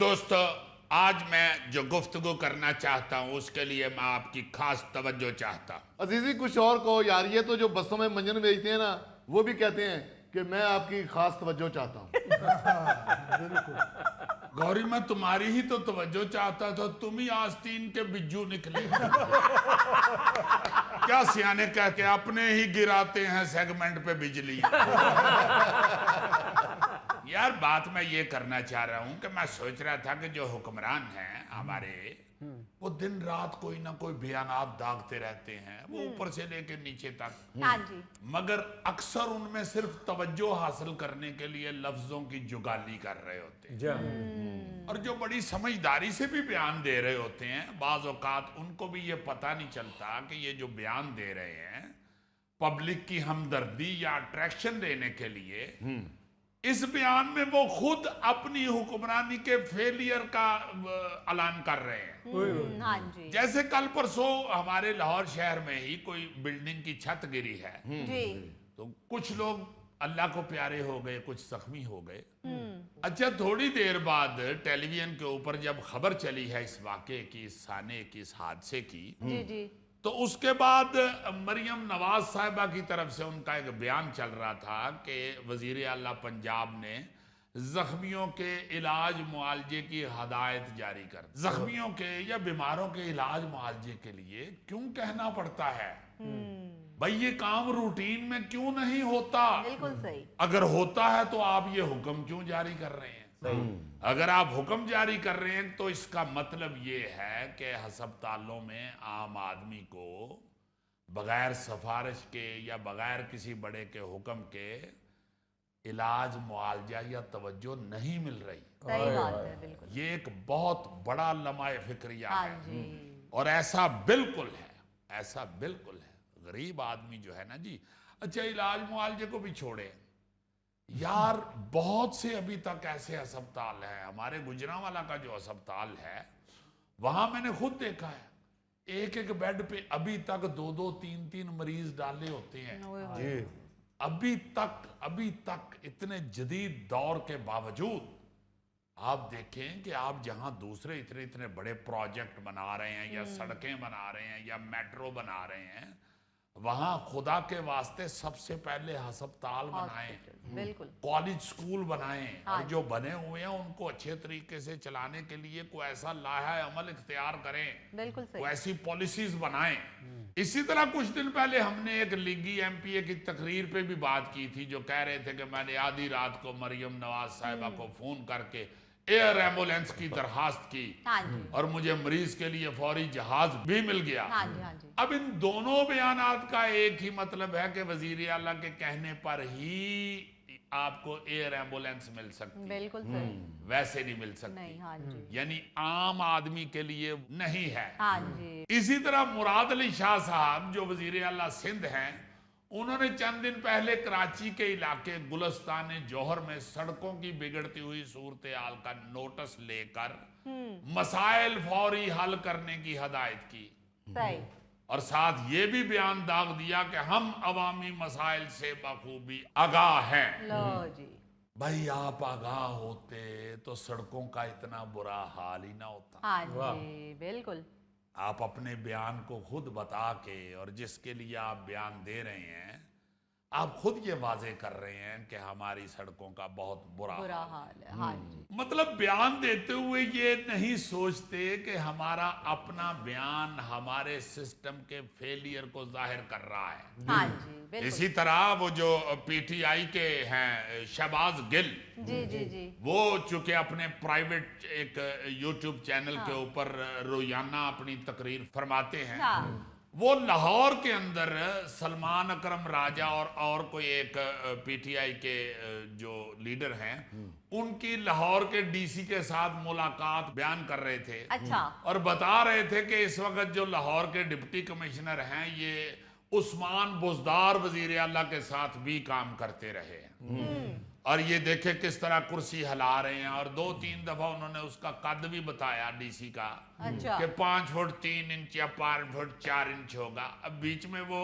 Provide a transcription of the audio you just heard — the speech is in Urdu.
دوستو آج میں جو گفتگو کرنا چاہتا ہوں اس کے لیے میں آپ کی خاص توجہ چاہتا ہوں. عزیزی کچھ اور کو یار، یہ تو جو بسوں میں منجن بیچتے ہیں نا وہ بھی کہتے ہیں کہ میں آپ کی خاص توجہ چاہتا ہوں. گوری میں تمہاری ہی تو توجہ چاہتا تھا، تم ہی آستین کے بجو نکلی. کیا سیانے کہہ کے اپنے ہی گراتے ہیں سیگمنٹ پہ بجلی. یار بات میں یہ کرنا چاہ رہا ہوں کہ میں سوچ رہا تھا کہ جو حکمران ہیں ہمارے وہ دن رات کوئی نہ کوئی بیانات داغتے رہتے ہیں، وہ اوپر سے لے کے نیچے تک، مگر اکثر ان میں صرف توجہ حاصل کرنے کے لیے لفظوں کی جگالی کر رہے ہوتے ہیں، اور جو بڑی سمجھداری سے بھی بیان دے رہے ہوتے ہیں بعض اوقات ان کو بھی یہ پتہ نہیں چلتا کہ یہ جو بیان دے رہے ہیں پبلک کی ہمدردی یا اٹریکشن دینے کے لیے، اس بیان میں وہ خود اپنی حکمرانی کے فیلئر کا اعلان کر رہے ہیں. جیسے کل پرسوں ہمارے لاہور شہر میں ہی کوئی بلڈنگ کی چھت گری ہے، تو کچھ لوگ اللہ کو پیارے ہو گئے، کچھ زخمی ہو گئے. اچھا تھوڑی دیر بعد ٹیلی ویژن کے اوپر جب خبر چلی ہے اس واقعے کی، اس سانے کی، اس حادثے کی، تو اس کے بعد مریم نواز صاحبہ کی طرف سے ان کا ایک بیان چل رہا تھا کہ وزیر اعلیٰ پنجاب نے زخمیوں کے علاج معالجے کی ہدایت جاری کر. زخمیوں کے یا بیماروں کے علاج معالجے کے لیے کیوں کہنا پڑتا ہے؟ بھئی یہ کام روٹین میں کیوں نہیں ہوتا؟ بالکل صحیح. اگر ہوتا ہے تو آپ یہ حکم کیوں جاری کر رہے ہیں؟ اگر آپ حکم جاری کر رہے ہیں تو اس کا مطلب یہ ہے کہ ہسپتالوں میں عام آدمی کو بغیر سفارش کے یا بغیر کسی بڑے کے حکم کے علاج معالجہ یا توجہ نہیں مل رہی. صحیح بات ہے، بالکل. یہ ایک بہت بڑا لمحہ فکریہ ہے، جی. اور ایسا بالکل ہے، ایسا بالکل ہے. غریب آدمی جو ہے نا جی، اچھا علاج معالجے کو بھی چھوڑے یار، بہت سے ابھی تک ایسے ہسپتال ہیں. ہمارے گجرانوالہ کا جو ہسپتال ہے وہاں میں نے خود دیکھا ہے ایک ایک بیڈ پہ ابھی تک 2-2 3-3 مریض ڈالے ہوتے ہیں. ابھی تک اتنے جدید دور کے باوجود آپ دیکھیں کہ آپ جہاں دوسرے اتنے بڑے پروجیکٹ بنا رہے ہیں یا سڑکیں بنا رہے ہیں یا میٹرو بنا رہے ہیں، وہاں خدا کے واسطے سب سے پہلے ہسپتال بنائیں، بالکل. کالج سکول بنائیں، اور جو بنے ہوئے ہیں ان کو اچھے طریقے سے چلانے کے لیے کوئی ایسا لائحہ عمل اختیار کریں، بالکل صحیح. کوئی ایسی پالیسیز بنائیں. اسی طرح کچھ دن پہلے ہم نے ایک لیگی ایم پی اے کی تقریر پہ بھی بات کی تھی، جو کہہ رہے تھے کہ میں نے آدھی رات کو مریم نواز صاحبہ کو فون کر کے ایئر ایمبولینس کی درخواست کی، اور مجھے مریض کے لیے فوری جہاز بھی مل گیا. اب ان دونوں بیانات کا ایک ہی مطلب ہے کہ وزیر اعلیٰ کے کہنے پر ہی آپ کو ایئر ایمبولینس مل سکتی، بالکل صحیح. ویسے نہیں مل سکتی، نہیں. یعنی عام آدمی کے لیے نہیں ہے. جی. اسی طرح مراد علی شاہ صاحب جو وزیر اعلیٰ سندھ ہیں، انہوں نے چند دن پہلے کراچی کے علاقے گلستان جوہر میں سڑکوں کی بگڑتی ہوئی صورتحال کا نوٹس لے کر مسائل فوری حل کرنے کی ہدایت کی، صحیح. اور ساتھ یہ بھی بیان داغ دیا کہ ہم عوامی مسائل سے بخوبی آگاہ ہیں. لو جی. بھائی آپ آگاہ ہوتے تو سڑکوں کا اتنا برا حال ہی نہ ہوتا. جی بالکل. آپ اپنے بیان کو خود بتا کے، اور جس کے لیے آپ بیان دے رہے ہیں، آپ خود یہ واضح کر رہے ہیں کہ ہماری سڑکوں کا بہت برا حال ہے. جی. مطلب بیان دیتے ہوئے یہ نہیں سوچتے کہ ہمارا اپنا بیان ہمارے سسٹم کے فیلئر کو ظاہر کر رہا ہے. جی بالکل. اسی طرح وہ جو پی ٹی آئی کے ہیں شہباز گل، جی. وہ چونکہ اپنے پرائیویٹ ایک یوٹیوب چینل کے اوپر روزانہ اپنی تقریر فرماتے ہیں، وہ لاہور کے اندر سلمان اکرم راجہ اور کوئی ایک پی ٹی آئی کے جو لیڈر ہیں ان کی لاہور کے ڈی سی کے ساتھ ملاقات بیان کر رہے تھے. اور بتا رہے تھے کہ اس وقت جو لاہور کے ڈپٹی کمشنر ہیں یہ عثمان بزدار وزیر اعلیٰ کے ساتھ بھی کام کرتے رہے ہیں، اور یہ دیکھیں کس طرح کرسی ہلا رہے ہیں. اور 2-3 دفعہ انہوں نے اس کا قد بھی بتایا ڈی سی کا کہ 5 فٹ 3 انچ یا 5 فٹ 4 انچ ہوگا. اب بیچ میں وہ